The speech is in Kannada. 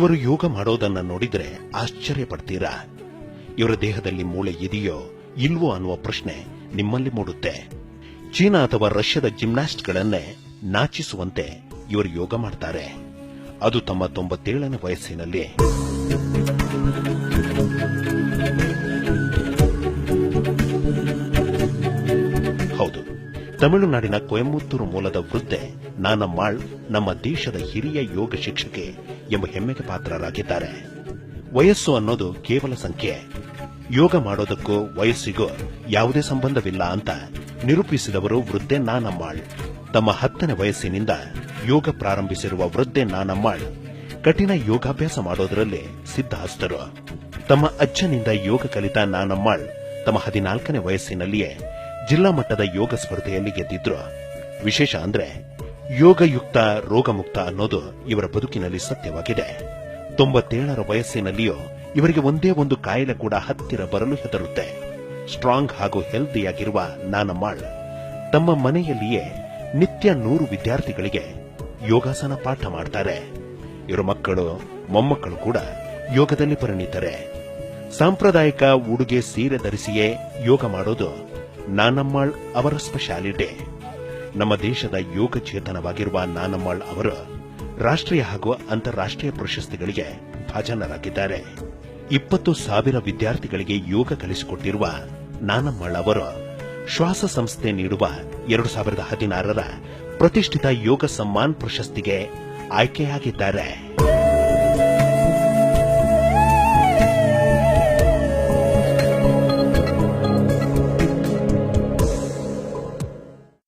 ಇವರು ಯೋಗ ಮಾಡೋದನ್ನ ನೋಡಿದ್ರೆ ಆಶ್ಚರ್ಯ ಪಡ್ತೀರಾ. ಇವರ ದೇಹದಲ್ಲಿ ಮೂಳೆ ಇದೆಯೋ ಇಲ್ವೋ ಅನ್ನುವ ಪ್ರಶ್ನೆ ನಿಮ್ಮಲ್ಲಿ ಮೂಡುತ್ತೆ. ಚೀನಾ ಅಥವಾ ರಷ್ಯಾದ ಜಿಮ್ನಾಸ್ಟ್ಗಳನ್ನೇ ನಾಚಿಸುವಂತೆ ಇವರು ಯೋಗ ಮಾಡ್ತಾರೆ. ಅದು ತಮ್ಮ 97ನೇ ವಯಸ್ಸಿನಲ್ಲಿ. ಹೌದು, ತಮಿಳುನಾಡಿನ ಕೊಯಮತ್ತೂರು ಮೂಲದ ವೃದ್ಧೆ ನಾನಮ್ಮಾಳ್ ನಮ್ಮ ದೇಶದ ಹಿರಿಯ ಯೋಗ ಶಿಕ್ಷಕಿ ಎಂಬ ಹೆಮ್ಮೆಗೆ ಪಾತ್ರರಾಗಿದ್ದಾರೆ. ವಯಸ್ಸು ಅನ್ನೋದು ಕೇವಲ ಸಂಖ್ಯೆ. ಯೋಗ ಮಾಡೋದಕ್ಕೂ ವಯಸ್ಸಿಗೂ ಯಾವುದೇ ಸಂಬಂಧವಿಲ್ಲ ಅಂತ ನಿರೂಪಿಸಿದವರು ವೃದ್ಧೆ ನಾನಮ್ಮಾಳ್. ತಮ್ಮ 10ನೇ ವಯಸ್ಸಿನಿಂದ ಯೋಗ ಪ್ರಾರಂಭಿಸಿರುವ ವೃದ್ಧೆ ನಾನಮ್ಮಾಳ್ ಕಠಿಣ ಯೋಗಾಭ್ಯಾಸ ಮಾಡೋದರಲ್ಲಿ ಸಿದ್ಧಹಸ್ತರು. ತಮ್ಮ ಅಜ್ಜನಿಂದ ಯೋಗ ಕಲಿತ ನಾನಮ್ಮಾಳ್ ತಮ್ಮ 14ನೇ ವಯಸ್ಸಿನಲ್ಲಿಯೇ ಜಿಲ್ಲಾ ಮಟ್ಟದ ಯೋಗ ಸ್ಪರ್ಧೆಯಲ್ಲಿ ಗೆದ್ದಿದ್ರು. ವಿಶೇಷ ಅಂದ್ರೆ ಯೋಗಯುಕ್ತ ರೋಗಮುಕ್ತ ಅನ್ನೋದು ಇವರ ಬದುಕಿನಲ್ಲಿ ಸತ್ಯವಾಗಿದೆ. 97ರ ವಯಸ್ಸಿನಲ್ಲಿಯೂ ಇವರಿಗೆ ಒಂದೇ ಒಂದು ಕಾಯಿಲೆ ಕೂಡ ಹತ್ತಿರ ಬರಲು ಹೆದರುತ್ತೆ. ಸ್ಟ್ರಾಂಗ್ ಹಾಗೂ ಹೆಲ್ದಿಯಾಗಿರುವ ನಾನಮ್ಮಾಳ್ ತಮ್ಮ ಮನೆಯಲ್ಲಿಯೇ ನಿತ್ಯ 100 ವಿದ್ಯಾರ್ಥಿಗಳಿಗೆ ಯೋಗಾಸನ ಪಾಠ ಮಾಡ್ತಾರೆ. ಇವರ ಮಕ್ಕಳು ಮೊಮ್ಮಕ್ಕಳು ಕೂಡ ಯೋಗದಲ್ಲಿ ಪರಿಣಿತರೆ. ಸಾಂಪ್ರದಾಯಿಕ ಉಡುಗೆ ಸೀರೆ ಧರಿಸಿಯೇ ಯೋಗ ಮಾಡೋದು ನಾನಮ್ಮಾಳ್ ಅವರ ಸ್ಪೆಷಾಲಿಟಿ. ನಮ್ಮ ದೇಶದ ಯೋಗ ಚೇತನವಾಗಿರುವ ನಾನಮ್ಮಾಳ್ ಅವರು ರಾಷ್ಟ್ರೀಯ ಹಾಗೂ ಅಂತಾರಾಷ್ಟ್ರೀಯ ಪ್ರಶಸ್ತಿಗಳಿಗೆ ಭಾಜನರಾಗಿದ್ದಾರೆ. 20,000 ವಿದ್ಯಾರ್ಥಿಗಳಿಗೆ ಯೋಗ ಕಲಿಸಿಕೊಟ್ಟಿರುವ ನಾನಮ್ಮಾಳ್ ಅವರು ಶ್ವಾಸ ಸಂಸ್ಥೆ ನೀಡುವ 2016ರ ಪ್ರತಿಷ್ಠಿತ ಯೋಗ ಸಮ್ಮಾನ್ ಪ್ರಶಸ್ತಿಗೆ ಆಯ್ಕೆಯಾಗಿದ್ದಾರೆ.